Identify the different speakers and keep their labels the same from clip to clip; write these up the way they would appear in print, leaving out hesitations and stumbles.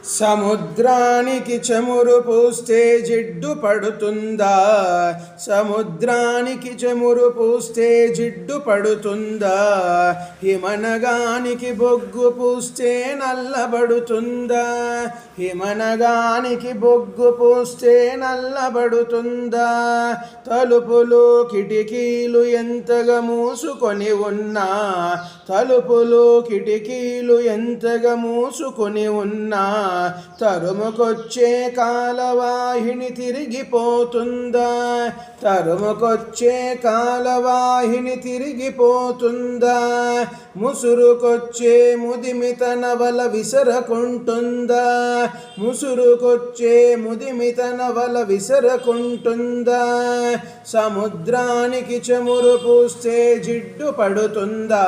Speaker 1: సముద్రానికి చమురు పూస్తే జిడ్డు పడుతుందా? సముద్రానికి చమురు పూస్తే జిడ్డు పడుతుందా? హిమనగానికి బొగ్గు పూస్తే నల్లబడుతుందా? హిమనగానికి బొగ్గు పూస్తే నల్లబడుతుందా? తలుపులు కిటికీలు ఎంతగా మూసుకొని ఉన్నా, తలుపులు కిటికీలు ఎంతగా మూసుకొని ఉన్నా, తరుముకొచ్చే కాలవాహిని తిరిగిపోతుందా? తరుముకొచ్చే కాలవాహిని తిరిగిపోతుందా? ముసురుకొచ్చే ముదిమిత నవల విసరకుంటుందా? ముసురుకొచ్చే ముదిమిత నవల విసరకుంటుందా? సముద్రానికి చమురు పూస్తే జిడ్డు పడుతుందా?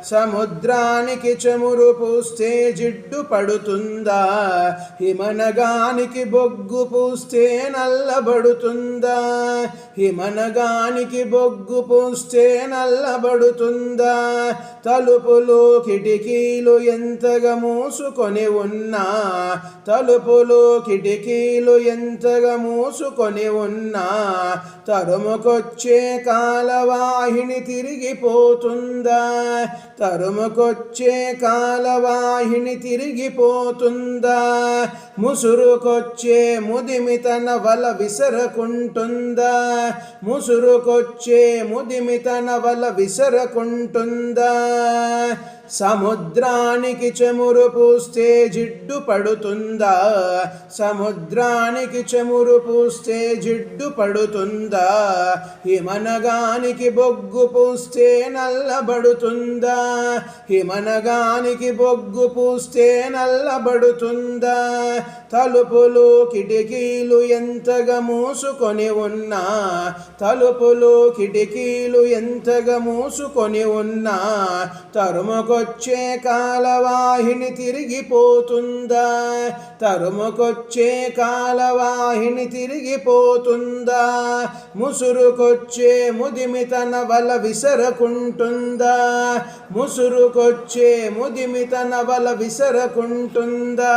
Speaker 1: సముద్రానికి చమురు పూస్తే జిడ్డు పడుతుందా? హిమనగానికి బొగ్గు పూస్తే నల్లబడుతుందా? హిమనగానికి బొగ్గు పూస్తే నల్లబడుతుందా? తలుపులు కిటికీలు ఎంతగా మూసుకొని ఉన్నా, తలుపులు కిటికీలు ఎంతగా మూసుకొని ఉన్నా, తరుముకొచ్చే కాలవాహిని తిరిగిపోతుందా? తరుముకొచ్చే కాలవాహిని తిరిగిపోతుందా? ముసురుకొచ్చే ముదిమిత నవల విసరకుంటుందా? ముసురుకొచ్చే ముదిమిత నవల విసరకుంటుందా? సముద్రానికి చమురు పూస్తే జిడ్డు పడుతుందా? సముద్రానికి చమురు పూస్తే జిడ్డు పడుతుందా? హిమనగానికి బొగ్గు పూస్తే నల్లబడుతుందా? హిమనగానికి బొగ్గు పూస్తే నల్లబడుతుందా? తలుపులు కిటికీలు ఎంతగా మూసుకొని ఉన్నా, తలుపులు కిటికీలు ఎంతగా మూసుకొని ఉన్నా, తరుముకొచ్చే కాలవాహిని తిరిగిపోతుందా? తరుముకొచ్చే కాలవాహిని తిరిగిపోతుందా? ముసురుకొచ్చే ముదిమిత నవల విసరకుంటుందా? ముసురుకొచ్చే ముదిమిత నవల విసరకుంటుందా?